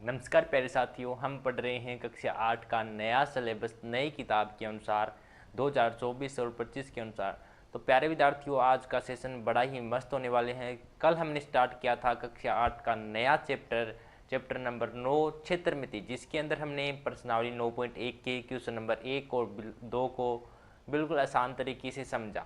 नमस्कार प्यारे साथियों, हम पढ़ रहे हैं कक्षा 8 का नया सिलेबस नई किताब के अनुसार 2024 और 25 के अनुसार। तो प्यारे विद्यार्थियों, आज का सेशन बड़ा ही मस्त होने वाले हैं। कल हमने स्टार्ट किया था कक्षा 8 का नया चैप्टर नंबर 9 क्षेत्रमिति, जिसके अंदर हमने प्रश्नावली 9.1 के क्वेश्चन नंबर 1 और 2 को बिल्कुल आसान तरीके से समझा।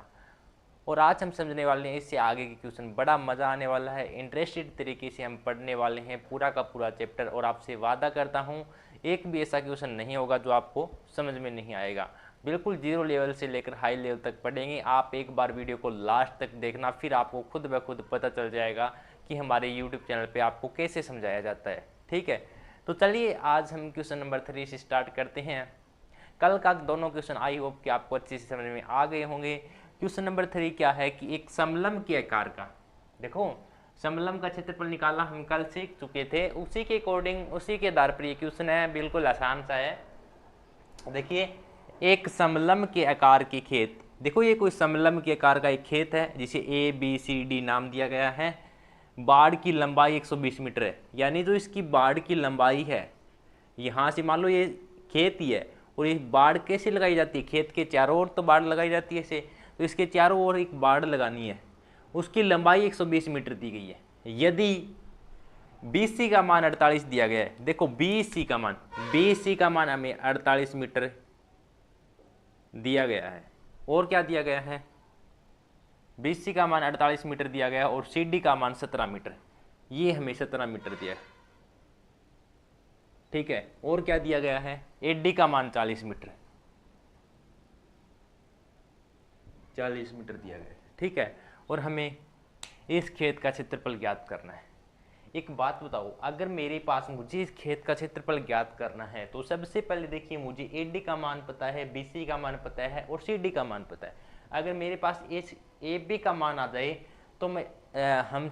और आज हम समझने वाले हैं इससे आगे के क्वेश्चन। बड़ा मज़ा आने वाला है, इंटरेस्टेड तरीके से हम पढ़ने वाले हैं पूरा का पूरा चैप्टर। और आपसे वादा करता हूँ एक भी ऐसा क्वेश्चन नहीं होगा जो आपको समझ में नहीं आएगा। बिल्कुल जीरो लेवल से लेकर हाई लेवल तक पढ़ेंगे। आप एक बार वीडियो को लास्ट तक देखना, फिर आपको खुद ब खुद पता चल जाएगा कि हमारे यूट्यूब चैनल पर आपको कैसे समझाया जाता है। ठीक है, तो चलिए आज हम क्वेश्चन नंबर 3 से स्टार्ट करते हैं। कल का दोनों क्वेश्चन आई होप कि आपको अच्छे से समझ में आ गए होंगे। क्वेश्चन नंबर 3 क्या है कि एक समलंब के आकार का, देखो समलंब का क्षेत्रफल निकालना हम कल सीख चुके थे, उसी के अकॉर्डिंग उसी के आधार पर ये क्वेश्चन है। बिल्कुल आसान सा है। देखिए, एक समलंब के आकार के खेत, देखो ये कोई समलंब के आकार का एक खेत है जिसे ABCD नाम दिया गया है। बाड़ की लंबाई 120 मीटर है, यानी जो इसकी बाड़ की लंबाई है, यहाँ से मान लो ये खेत ही है और ये बाड़ कैसे लगाई जाती है, खेत के चारों ओर तो बाड़ लगाई जाती है ऐसे, तो इसके चारों ओर एक बाड़ लगानी है। उसकी लंबाई 120 मीटर दी गई है। यदि BC का मान 48 दिया गया है, देखो BC का मान हमें 48 मीटर दिया गया है। और क्या दिया गया है, BC का मान 48 मीटर दिया गया है और CD का मान 17 मीटर, ये हमें 17 मीटर दिया है। ठीक है, और क्या दिया गया है, AD का मान 40 मीटर दिया गया है। ठीक है, और हमें इस खेत का क्षेत्रफल ज्ञात करना है। एक बात बताओ, अगर मेरे पास मुझे इस खेत का क्षेत्रफल ज्ञात करना है तो सबसे पहले देखिए मुझे AD का मान पता है, BC का मान पता है और CD का मान पता है। अगर मेरे पास इस AB का मान आ जाए तो हम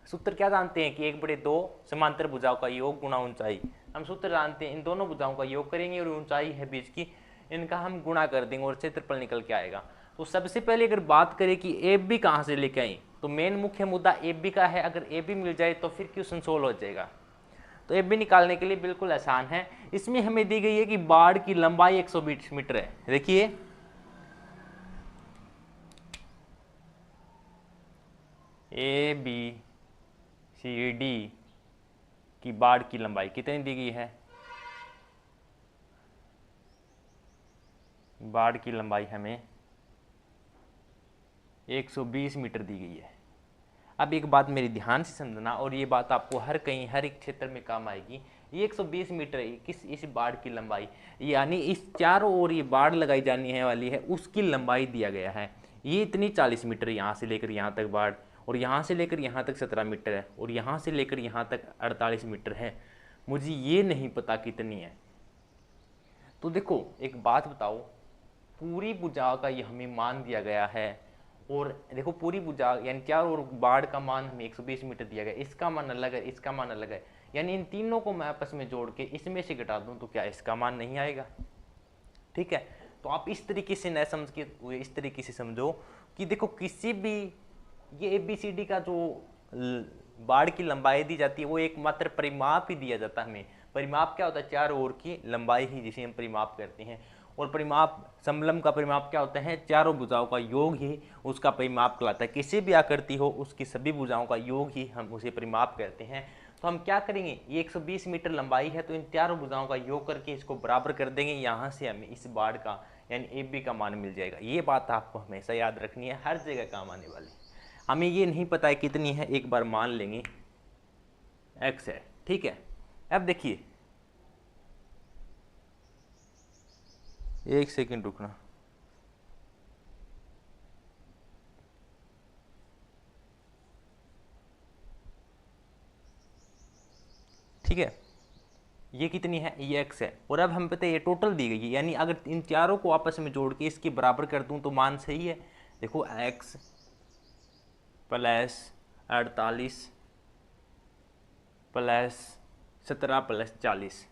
सूत्र क्या जानते हैं कि 1/2 समांतर भुजाओं का योग गुणा ऊंचाई। हम सूत्र जानते हैं, इन दोनों भुजाओं का योग करेंगे और ऊंचाई है बीच की, इनका हम गुणा कर देंगे और क्षेत्रफल निकल के आएगा। तो सबसे पहले अगर बात करें कि AB कहाँ से लेके आई, तो मेन मुख्य मुद्दा AB का है। अगर AB मिल जाए तो फिर क्वेश्चन सोल्व हो जाएगा। तो AB निकालने के लिए बिल्कुल आसान है। इसमें हमें दी गई है कि बाड़ की लंबाई 120 मीटर है। देखिए ABCD की बाड़ की लंबाई कितनी दी गई है, बाड़ की लंबाई हमें 120 मीटर दी गई है। अब एक बात मेरी ध्यान से समझना, और ये बात आपको हर एक क्षेत्र में काम आएगी। ये 120 मीटर है इस बाड़ की लंबाई, यानी इस चारों ओर ये बाड़ लगाई जानी है वाली है, उसकी लंबाई दिया गया है। ये इतनी 40 मीटर, यहाँ से लेकर यहाँ तक बाड़, और यहाँ से लेकर यहाँ तक 17 मीटर है, और यहाँ से लेकर यहाँ तक 48 मीटर है। मुझे ये नहीं पता कितनी है। तो देखो एक बात बताओ, पूरी भुजा का ये हमें मान दिया गया है, और देखो पूरी भुजा यानी चारों ओर बाड़ का मान हमें 120 मीटर दिया गया, इसका मान अलग है, इसका मान अलग है, यानी इन तीनों को मैं आपस में जोड़ के इसमें से घटा दूं तो क्या इसका मान नहीं आएगा। ठीक है, तो आप इस तरीके से न समझ के इस तरीके से समझो कि देखो किसी भी ये ABCD का जो बाड़ की लंबाई दी जाती है वो एकमात्र परिमाप ही दिया जाता है हमें। परिमाप क्या होता है, चारों ओर की लंबाई ही जिसे हम परिमाप करते हैं। और परिमाप, समलंब का परिमाप क्या होता है, चारों भुजाओं का योग ही उसका परिमाप कहलाता है। किसी भी आकृति हो उसकी सभी भुजाओं का योग ही हम उसे परिमाप करते हैं। तो हम क्या करेंगे, ये 120 मीटर लंबाई है तो इन चारों भुजाओं का योग करके इसको बराबर कर देंगे। यहाँ से हमें इस बाड़ का यानी AB का मान मिल जाएगा। ये बात आपको हमेशा याद रखनी है, हर जगह काम आने वाली। हमें ये नहीं पता है कितनी है, एक बार मान लेंगे X है। ठीक है, अब देखिए एक सेकंड रुकना। ठीक है, ये कितनी है, ये X है, और अब हम पता है ये टोटल दी गई है, यानी अगर इन चारों को आपस में जोड़ के इसके बराबर कर दूं तो मान सही है। देखो X plus 48 plus 17 plus 40,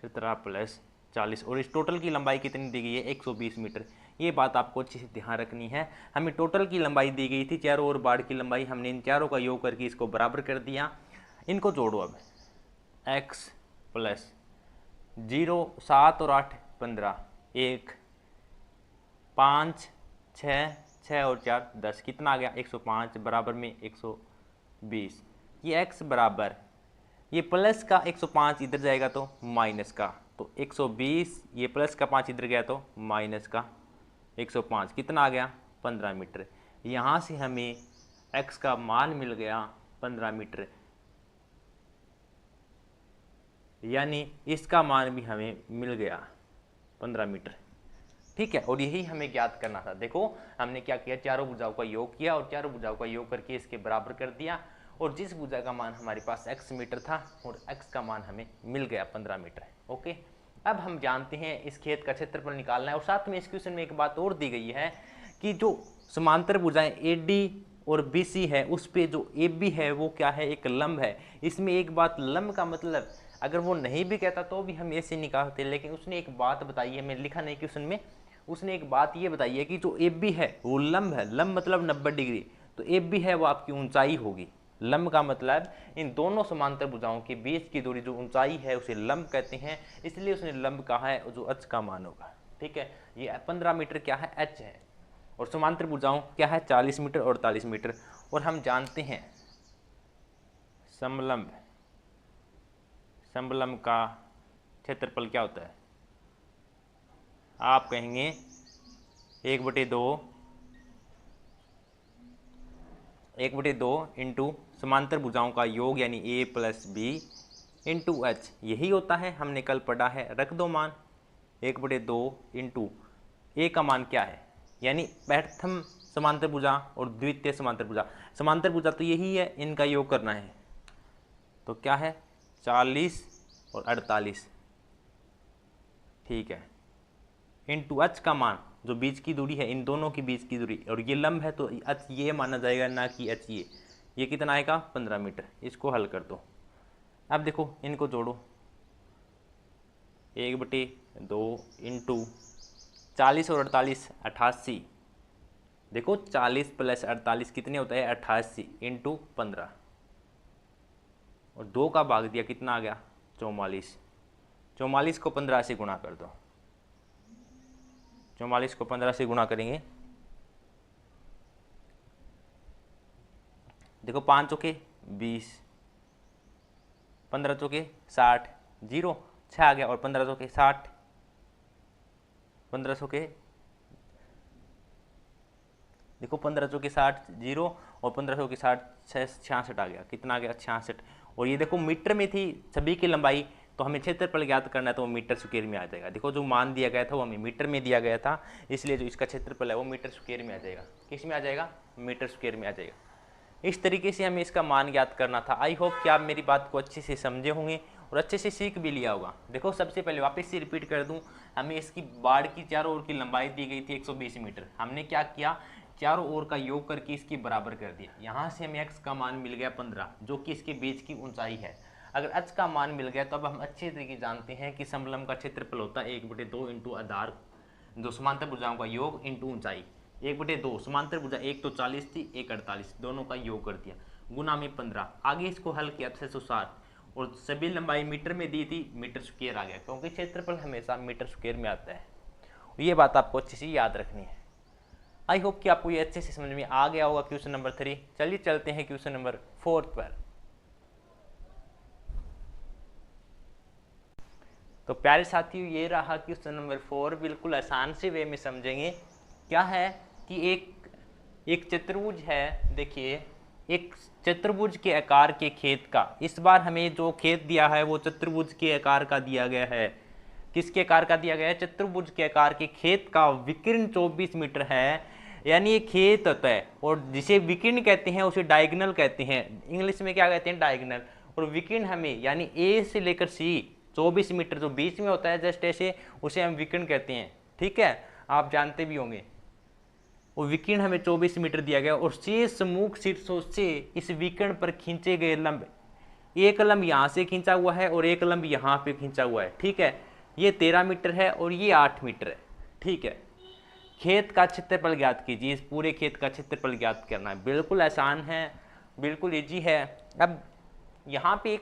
17 plus 40, और इस टोटल की लंबाई कितनी दी गई है, 120 मीटर। ये बात आपको अच्छे से ध्यान रखनी है। हमें टोटल की लंबाई दी गई थी चारों ओर बाड़ की लंबाई, हमने इन चारों का योग करके इसको बराबर कर दिया। इनको जोड़ो अब, एक्स प्लस 0 7 और 8 15 1 5 6 6 और 4 10 कितना आ गया 105 बराबर में 120। ये x बराबर ये प्लस का 105 इधर जाएगा तो माइनस का, तो 120 ये प्लस का 5 इधर गया तो माइनस का 105 कितना आ गया 15 मीटर। यहाँ से हमें x का मान मिल गया 15 मीटर, यानी इसका मान भी हमें मिल गया 15 मीटर। ठीक है, और यही हमें ज्ञात करना था। देखो हमने क्या किया, चारों भुजाओं का योग किया और चारों भुजाओं का योग करके इसके बराबर कर दिया, और जिस भुजा का मान हमारे पास x मीटर था और x का मान हमें मिल गया 15 मीटर। ओके, अब हम जानते हैं इस खेत का क्षेत्रफल निकालना है। और साथ में इस क्वेश्चन में एक बात और दी गई है कि जो समांतर भुजाएं AD और BC है उस पे जो AB है वो क्या है, एक लंब है। इसमें एक बात, लंब का मतलब अगर वो नहीं भी कहता तो भी हम ऐसे निकालते, लेकिन उसने एक बात बताई है, मैं लिखा नहीं क्वेश्चन में, उसने एक बात ये बताई है कि जो AB है वो लंब है। लंब मतलब 90 डिग्री, तो AB है वो आपकी ऊंचाई होगी। लंब का मतलब इन दोनों समांतर भुजाओं के बीच की दूरी जो ऊंचाई है उसे लंब कहते हैं, इसलिए उसने लंब कहा है, जो h का मान होगा। ठीक है, ये 15 मीटर क्या है, h है, और समांतर भुजाओं क्या है 40 मीटर और 48 मीटर। और हम जानते हैं समलंब, समलंब का क्षेत्रफल क्या होता है, आप कहेंगे 1/2 इंटू समांतर भुजाओं का योग यानी A plus B into H, यही होता है, हमने कल पढ़ा है। रख दो मान 1/2 इंटू A का मान क्या है, यानी प्रथम समांतर भुजा और द्वितीय समांतर भुजा। समांतर भुजा तो यही है, इनका योग करना है, तो क्या है 40 और 48। ठीक है, इंटू h का मान जो बीच की दूरी है, इन दोनों के बीच की दूरी, और ये लंब है तो h ये माना जाएगा ना कि h ये कितना आएगा 15 मीटर। इसको हल कर दो। अब देखो इनको जोड़ो, 1/2 इंटू 40 और 48 88। देखो 40 प्लस 48 कितने होता है 88 इंटू 15, और 2 का भाग दिया कितना आ गया 44। 44 को 15 से गुणा कर दो, 44 को 15 से गुणा करेंगे, देखो 5 चौके 20, 15 चौके 60, 0 6 आ गया, और 15 चौके 60, 15 चौके देखो 15 चौके 60 0, और 15 चौके 60 66 आ गया, कितना आ गया 66। और ये देखो मीटर में थी सभी की लंबाई, तो हमें क्षेत्रफल ज्ञात करना है तो वो मीटर स्क्वायर में आ जाएगा। देखो जो मान दिया गया था वो हमें मीटर में दिया गया था, इसलिए जो इसका क्षेत्रफल है वो मीटर स्क्वायर में आ जाएगा। किस में आ जाएगा, मीटर स्क्वायर में आ जाएगा। इस तरीके से हमें इसका मान ज्ञात करना था। आई होप कि आप मेरी बात को अच्छे से समझे होंगे और अच्छे से सीख भी लिया होगा। देखो सबसे पहले वापस से रिपीट कर दूं, हमें इसकी बाड़ की चारों ओर की लंबाई दी गई थी 120 मीटर। हमने क्या किया, चारों ओर का योग करके इसकी बराबर कर दिया। यहाँ से हमें x का मान मिल गया 15, जो कि इसके बीच की ऊंचाई है। अगर h का मान मिल गया तो अब हम अच्छे तरीके जानते हैं कि समलंब का क्षेत्रफल होता है 1/2 इंटू आधार, जो समांतर भुजाओं का योग इंटू ऊंचाई। 1/2 समांतर भुजा एक तो 40 थी, एक 48, दोनों का योग कर दिया, गुना में 15। आगे इसको हल किया 660, और सभी लंबाई मीटर में दी थी, मीटर स्क्वायर आ गया, क्योंकि क्षेत्रफल हमेशा मीटर स्क्वायर में आता है। ये बात आपको अच्छे से याद रखनी है। आई होप कि आपको ये अच्छे से समझ में आ गया होगा क्वेश्चन नंबर 3। चलिए चलते हैं क्वेश्चन नंबर 4 पर। तो प्यारे साथियों, ये रहा क्वेश्चन नंबर 4। बिल्कुल आसान से वे में समझेंगे। क्या है कि एक चतुर्भुज है। देखिए एक चतुर्भुज के आकार के खेत का, इस बार हमें जो खेत दिया है वो चतुर्भुज के आकार का दिया गया है। किसके आकार का दिया गया है, चतुर्भुज के आकार के खेत का विकीर्ण 24 मीटर है, यानी ये खेत होता है। और जिसे विकीर्ण कहते हैं उसे डायगोनल कहते हैं, इंग्लिश में क्या कहते हैं डायगोनल। और विकीर्ण हमें यानी ए से लेकर सी 24 मीटर जो बीच में होता है जस्ट ऐसे, उसे हम विकीर्ण कहते हैं। ठीक है, आप जानते भी होंगे। वो विकीर्ण हमें 24 मीटर दिया गया, और शेष मुख शीर्षों से इस विकीर्ण पर खींचे गए लंब, एक लंब यहाँ से खींचा हुआ है और एक लंब यहाँ पे खींचा हुआ है। ठीक है, ये 13 मीटर है और ये 8 मीटर है। ठीक है, खेत का क्षेत्रफल ज्ञात कीजिए। इस पूरे खेत का क्षेत्रफल ज्ञात करना है, बिल्कुल आसान है, बिल्कुल इजी है। अब यहाँ पे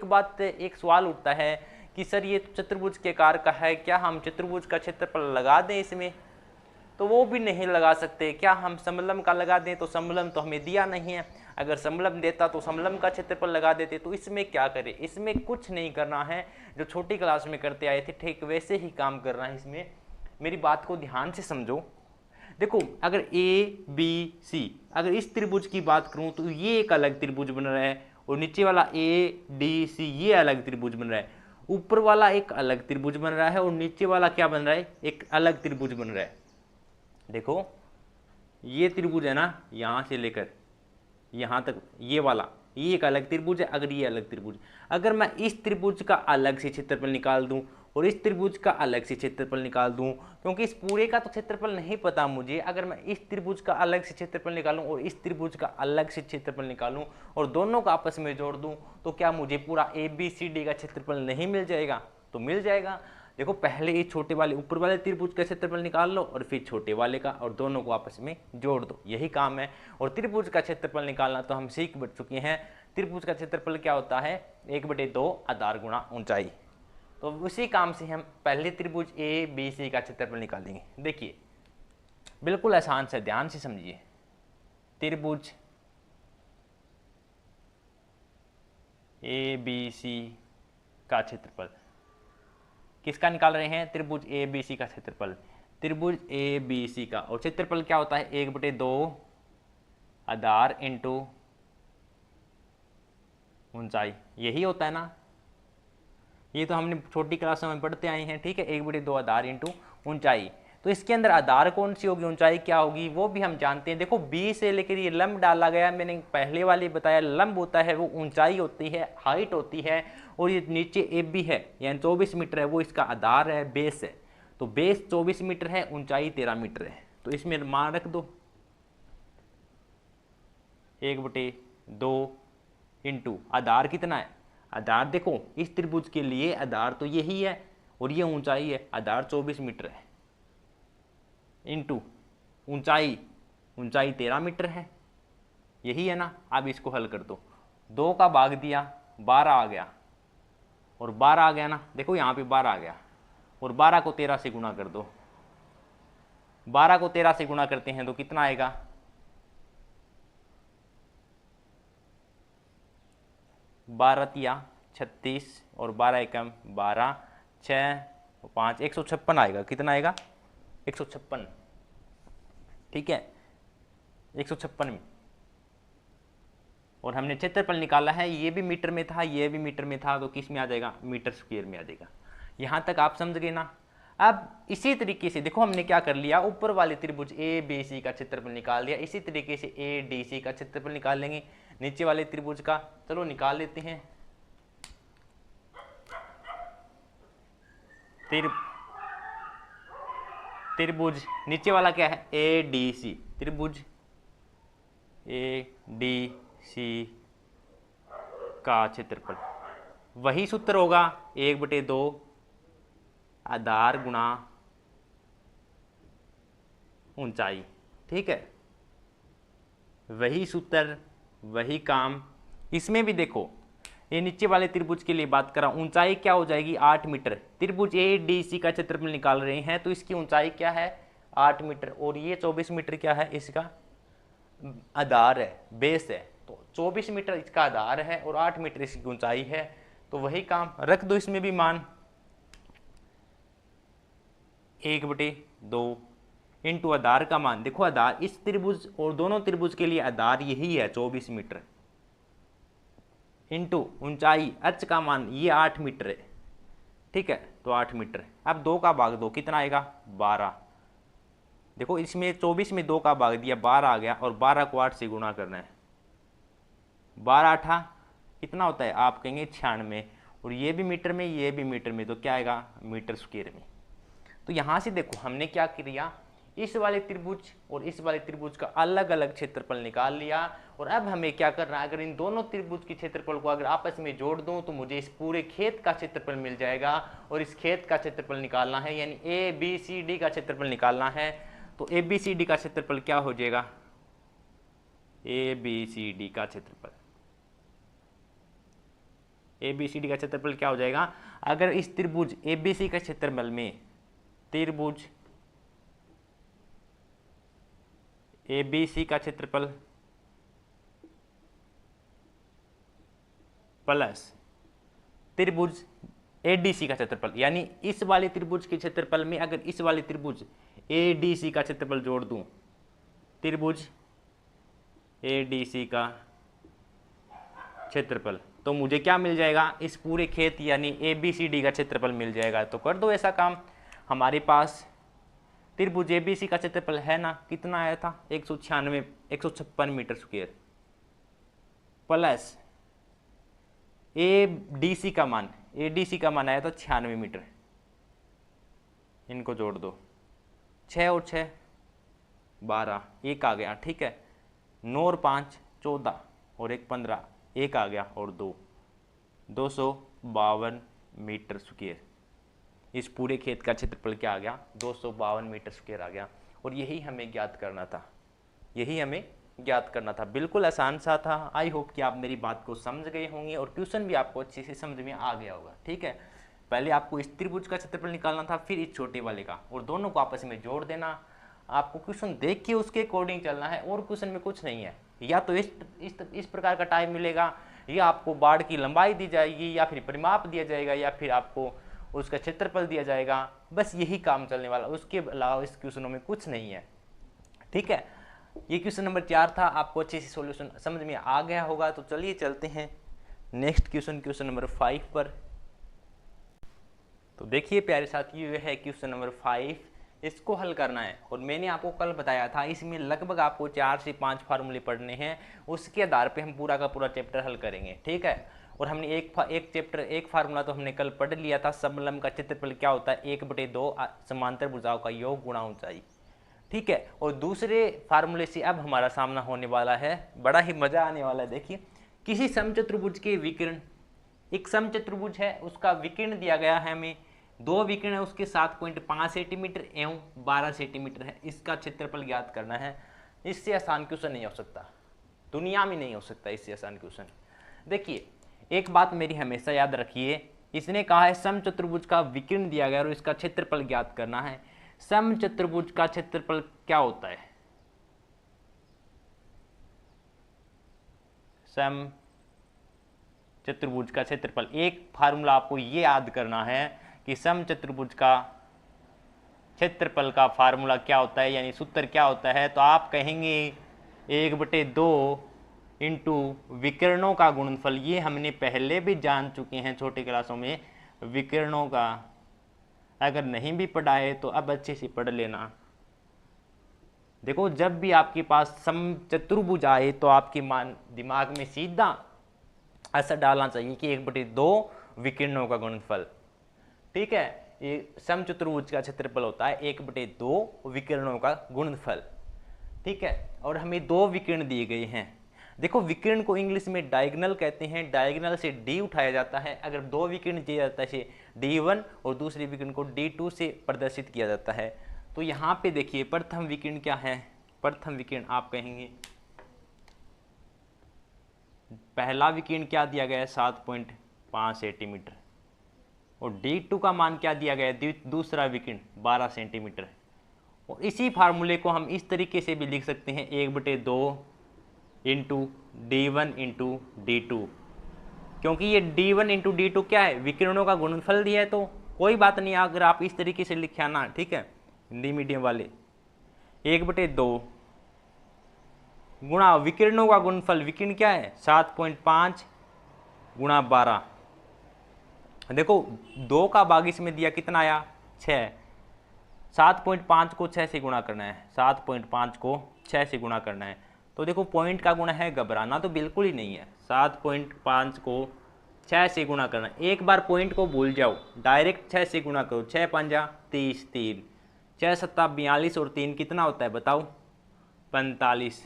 एक सवाल उठता है कि सर ये तो चतुर्भुज के आकार का है, क्या हम चतुर्भुज का क्षेत्रफल लगा दें इसमें? तो वो भी नहीं लगा सकते। क्या हम समलंब का लगा दें? तो समलंब तो हमें दिया नहीं है, अगर समलंब देता तो समलंब का क्षेत्रफल लगा देते। तो इसमें क्या करें? इसमें कुछ नहीं करना है, जो छोटी क्लास में करते आए थे ठीक वैसे ही काम करना है इसमें। मेरी बात को ध्यान से समझो। देखो अगर ए बी सी, अगर इस त्रिभुज की बात करूं तो ये एक अलग त्रिभुज बन रहा है, और नीचे वाला ए डी सी ये अलग त्रिभुज बन रहा है। ऊपर वाला एक अलग त्रिभुज बन रहा है और नीचे वाला क्या बन रहा है? एक अलग त्रिभुज बन रहा है। देखो ये त्रिभुज है ना, यहां से लेकर यहां तक ये वाला, ये एक अलग त्रिभुज है। अगर ये अलग त्रिभुज, अगर मैं इस त्रिभुज का अलग से क्षेत्रफल निकाल दूं और इस त्रिभुज का अलग से क्षेत्रफल निकाल दूं, क्योंकि इस पूरे का तो क्षेत्रफल नहीं पता मुझे, अगर मैं इस त्रिभुज का अलग से क्षेत्रफल निकालूं और इस त्रिभुज का अलग से क्षेत्रफल निकालूं और दोनों का आपस में जोड़ दूं, तो क्या मुझे पूरा ए बी सी डी का क्षेत्रफल नहीं मिल जाएगा? तो मिल जाएगा। देखो पहले ये छोटे वाले ऊपर वाले त्रिभुज का क्षेत्रफल निकाल लो और फिर छोटे वाले का, और दोनों को आपस में जोड़ दो, यही काम है। और त्रिभुज का क्षेत्रफल निकालना तो हम सीख बैठ चुके हैं। त्रिभुज का क्षेत्रफल क्या होता है? 1/2 आधार गुणा ऊंचाई। तो उसी काम से हम पहले त्रिभुज ए बी सी का क्षेत्रफल निकालेंगे। देखिए बिल्कुल आसान से, ध्यान से समझिए। त्रिभुज ए बी सी का क्षेत्रफल किसका निकाल रहे हैं? त्रिभुज ए बी सी का क्षेत्रफल। त्रिभुज ए बी सी का, और क्षेत्रफल क्या होता है? 1/2 आधार इंटू ऊंचाई, यही होता है ना। ये तो हमने छोटी क्लास में पढ़ते आए हैं, ठीक है। 1/2 आधार इंटू ऊंचाई। तो इसके अंदर आधार कौन सी होगी, ऊंचाई क्या होगी, वो भी हम जानते हैं। देखो बी से लेकर ये लंब डाला गया, मैंने पहले वाले बताया लंब होता है वो ऊंचाई होती है, हाइट होती है। और ये नीचे ए बी है यानी 24 मीटर है, वो इसका आधार है, बेस है। तो बेस 24 मीटर है, ऊंचाई 13 मीटर है। तो इसमें मान रख दो 1/2 इंटू आधार कितना है? आधार देखो इस त्रिभुज के लिए आधार तो यही है और ये ऊंचाई है, आधार 24 मीटर है, इंटू ऊंचाई, ऊंचाई 13 मीटर है, यही है ना। अब इसको हल कर दो, 2 का भाग दिया 12 आ गया, और 12 आ गया ना, देखो यहाँ पे 12 आ गया, और 12 को 13 से गुणा कर दो। 12 को 13 से गुणा करते हैं तो कितना आएगा? 12 तिया 36 और 12 एकम 12, 6 5 156 आएगा। कितना आएगा? 156, ठीक है, 156 में। और हमने क्षेत्रफल निकाला है, ये भी मीटर में था, ये भी मीटर में था, तो किस में आ जाएगा? मीटर स्क्वायर में आ जाएगा। यहाँ तक आप समझ गए ना। अब इसी तरीके से देखो हमने क्या कर लिया, ऊपर वाले त्रिभुज ए बी सी का क्षेत्रफल निकाल लिया, इसी तरीके से ए डी सी का क्षेत्रफल निकाल लेंगे। नीचे वाले त्रिभुज का चलो निकाल लेते हैं। त्रिभुज नीचे वाला क्या है? ए डी सी, त्रिभुज ए डी सी का क्षेत्रफल, वही सूत्र होगा 1/2 आधार गुणा ऊंचाई, ठीक है, वही सूत्र वही काम। इसमें भी देखो ये नीचे वाले त्रिभुज के लिए बात करा, ऊंचाई क्या हो जाएगी? 8 मीटर। त्रिभुज ए डी सी का क्षेत्रफल निकाल रहे हैं तो इसकी ऊंचाई क्या है? 8 मीटर, और ये 24 मीटर क्या है? इसका आधार है, बेस है। तो 24 मीटर इसका आधार है और 8 मीटर इसकी ऊंचाई है, तो वही काम रख दो इसमें भी मान। 1/2 इंटू आधार का मान, देखो आधार इस त्रिभुज और दोनों त्रिभुज के लिए आधार यही है 24 मीटर, इंटू ऊंचाई एच का मान ये 8 मीटर है, ठीक है, तो 8 मीटर। अब 2 का भाग दो, कितना आएगा? 12। देखो इसमें 24 में 2 का भाग दिया 12 आ गया, और 12 को 8 से गुणा करना है। 12 8 कितना होता है? आप कहेंगे 96, और ये भी मीटर में ये भी मीटर में, तो क्या आएगा? मीटर स्क्वायर में। तो यहाँ से देखो हमने क्या किया, इस वाले त्रिभुज और इस वाले त्रिभुज का अलग अलग क्षेत्रफल निकाल लिया। और अब हमें क्या करना है, अगर इन दोनों त्रिभुज के क्षेत्रफल को अगर आपस में जोड़ दूं तो मुझे इस पूरे खेत का क्षेत्रफल मिल जाएगा, और इस खेत का क्षेत्रफल निकालना है, यानी ए बी सी डी का क्षेत्रफल निकालना है। तो ए बी सी डी का क्षेत्रफल क्या हो जाएगा? ए बी सी डी का क्षेत्रफल ABCD का क्षेत्रफल क्या हो जाएगा, अगर इस त्रिभुज ABC का क्षेत्रफल में, त्रिभुज ABC का क्षेत्रफल प्लस त्रिभुज ADC का क्षेत्रफल, यानी इस वाले त्रिभुज के क्षेत्रफल में अगर इस वाले त्रिभुज ADC का क्षेत्रफल जोड़ दूं, त्रिभुज ADC का क्षेत्रफल, तो मुझे क्या मिल जाएगा, इस पूरे खेत यानी ABCD का क्षेत्रफल मिल जाएगा। तो कर दो ऐसा काम। हमारे पास त्रिभुज ABC का क्षेत्रफल है ना, कितना आया था 156 मीटर स्क्वायर, प्लस ADC का मान आया था 96 मीटर। इनको जोड़ दो, 6 और 6 12, एक आ गया, ठीक है। 9 और 5 14 और 1 15, एक आ गया और 2 252 मीटर स्क्वायर। इस पूरे खेत का क्षेत्रफल क्या आ गया, 252 मीटर स्क्वायर आ गया। और यही हमें ज्ञात करना था, बिल्कुल आसान सा था। आई होप कि आप मेरी बात को समझ गए होंगे और क्वेश्चन भी आपको अच्छे से समझ में आ गया होगा, ठीक है। पहले आपको इस त्रिभुज का क्षेत्रफल निकालना था, फिर इस छोटे वाले का, और दोनों को आपस में जोड़ देना। आपको क्वेश्चन देख के उसके अकॉर्डिंग चलना है, और क्वेश्चन में कुछ नहीं है। या तो इस प्रकार का टाइम मिलेगा, या आपको बाड़ की लंबाई दी जाएगी, या फिर परिमाप दिया जाएगा, या फिर आपको उसका क्षेत्रफल दिया जाएगा। बस यही काम चलने वाला, उसके अलावा इस क्वेश्चनों में कुछ नहीं है, ठीक है। ये क्वेश्चन नंबर 4 था, आपको अच्छे से सॉल्यूशन समझ में आ गया होगा। तो चलिए चलते हैं नेक्स्ट क्वेश्चन नंबर 5 पर। तो देखिए प्यारे साथियों, ये है क्वेश्चन नंबर 5। इसको हल करना है, और मैंने आपको कल बताया था इसमें लगभग आपको 4 से 5 फार्मूले पढ़ने हैं। उसके आधार पे हम पूरा का पूरा चैप्टर हल करेंगे, ठीक है। और हमने एक फार्मूला तो हमने कल पढ़ लिया था, समलंब का क्षेत्रफल क्या होता है, 1/2 समांतर भुजाओं का योग गुणा ऊंचाई, ठीक है। और दूसरे फार्मूले से अब हमारा सामना होने वाला है, बड़ा ही मजा आने वाला है। देखिए, किसी समचतुर्भुज के विकर्ण, एक समचतुर्भुज है उसका विकर्ण दिया गया है हमें, 2 विकर्ण है उसके 7.5 सेंटीमीटर एवं 12 सेंटीमीटर है। इसका क्षेत्रफल ज्ञात करना है। इससे आसान क्वेश्चन नहीं हो सकता, दुनिया में नहीं हो सकता इससे आसान क्वेश्चन। देखिए, एक बात मेरी हमेशा याद रखिए, इसने कहा है समचतुर्भुज का विकर्ण दिया गया और इसका क्षेत्रफल ज्ञात करना है। समचतुर्भुज का क्षेत्रफल क्या होता है, समचतुर्भुज का क्षेत्रफल, एक फार्मूला आपको ये याद करना है कि समचतुर्भुज का क्षेत्रफल का फार्मूला क्या होता है, यानी सूत्र क्या होता है। तो आप कहेंगे 1/2 इंटू विकर्णों का गुणनफल। ये हमने पहले भी जान चुके हैं छोटी क्लासों में, विकर्णों का अगर नहीं भी पढ़ा है तो अब अच्छे से पढ़ लेना। देखो, जब भी आपके पास समचतुर्भुज आए तो आपके दिमाग में सीधा ऐसा डालना चाहिए कि 1/2 विकर्णों का गुणनफल, ठीक है। ये समचतुर्भुज का क्षेत्रफल होता है 1/2 विकर्णों का गुणनफल, ठीक है। और हमें 2 विकर्ण दिए गए हैं। देखो, विकर्ण को इंग्लिश में डायगोनल कहते हैं, डायगोनल से डी उठाया जाता है। अगर 2 विकर्ण दिए जाता है D1 और दूसरे विकर्ण को D2 से प्रदर्शित किया जाता है। तो यहाँ पे देखिए, प्रथम विकर्ण क्या है, प्रथम विकर्ण आप कहेंगे, पहला विकर्ण क्या दिया गया है 7.5 सेंटीमीटर, और D2 का मान क्या दिया गया है, दूसरा विकर्ण 12 सेंटीमीटर। और इसी फार्मूले को हम इस तरीके से भी लिख सकते हैं, 1/2 इंटू D1 इंटू D2, क्योंकि ये D1 इंटू D2 क्या है, विकर्णों का गुणनफल दिया है। तो कोई बात नहीं, अगर आप इस तरीके से लिखे ना, ठीक है, हिंदी मीडियम वाले, 1/2 गुणा विकर्णों का गुणनफल, विकर्ण क्या है 7.5 गुणा 12। देखो, 2 का भाग इसमें दिया, कितना आया 6, 7.5 को 6 से गुणा करना है, 7.5 को 6 से गुणा करना है। तो देखो, पॉइंट का गुणा है, घबराना तो बिल्कुल ही नहीं है। 7.5 को 6 से गुणा करना, एक बार पॉइंट को भूल जाओ, डायरेक्ट 6 से गुणा करो, 6 पंजा 30, 3 6 7 42 और 3 कितना होता है बताओ, 45।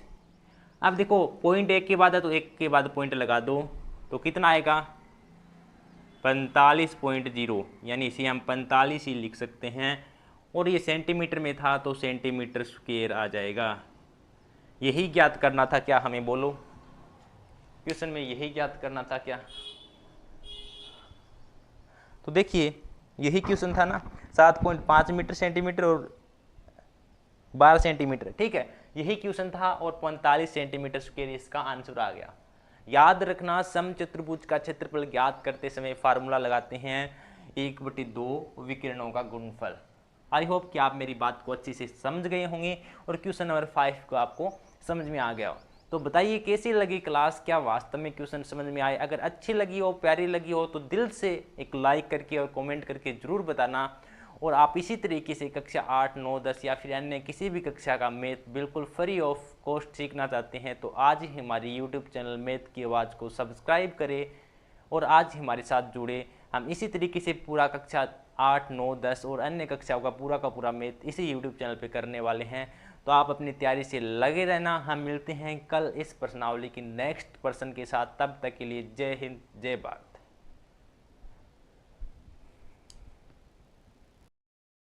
अब देखो, पॉइंट एक के बाद है तो एक के बाद पॉइंट लगा दो, तो कितना आएगा 45.0, यानी इसे हम 45 ही लिख सकते हैं। और ये सेंटीमीटर में था तो सेंटीमीटर स्क्वायर आ जाएगा। यही ज्ञात करना था क्या हमें, बोलो, क्वेश्चन में यही ज्ञात करना था क्या। तो देखिए यही क्वेश्चन था ना, 7.5 मीटर सेंटीमीटर और 12 सेंटीमीटर, ठीक है, यही क्वेश्चन था और 45 सेंटीमीटर स्क्वायर इसका आंसर आ गया। याद रखना, समचतुर्भुज का क्षेत्रफल ज्ञात करते समय फार्मूला लगाते हैं 1/2 विकिरणों का गुणनफल। आई होप कि आप मेरी बात को अच्छे से समझ गए होंगे और क्वेश्चन नंबर 5 को आपको समझ में आ गया हो। तो बताइए कैसी लगी क्लास, क्या वास्तव में क्वेश्चन समझ में आए? अगर अच्छी लगी हो, प्यारी लगी हो तो दिल से एक लाइक करके और कमेंट करके जरूर बताना। और आप इसी तरीके से कक्षा 8, 9, 10 या फिर अन्य किसी भी कक्षा का मैथ बिल्कुल फ्री ऑफ कॉस्ट सीखना चाहते हैं तो आज ही हमारी यूट्यूब चैनल मैथ की आवाज़ को सब्सक्राइब करें और आज हमारे साथ जुड़े। हम इसी तरीके से पूरा कक्षा 8, 9, 10 और अन्य कक्षाओं का पूरा मैथ इसी यूट्यूब चैनल पे करने वाले हैं। तो आप अपनी तैयारी से लगे रहना। हम मिलते हैं कल इस प्रश्नावली की नेक्स्ट पर्सन के साथ। तब तक के लिए जय हिंद, जय भारत।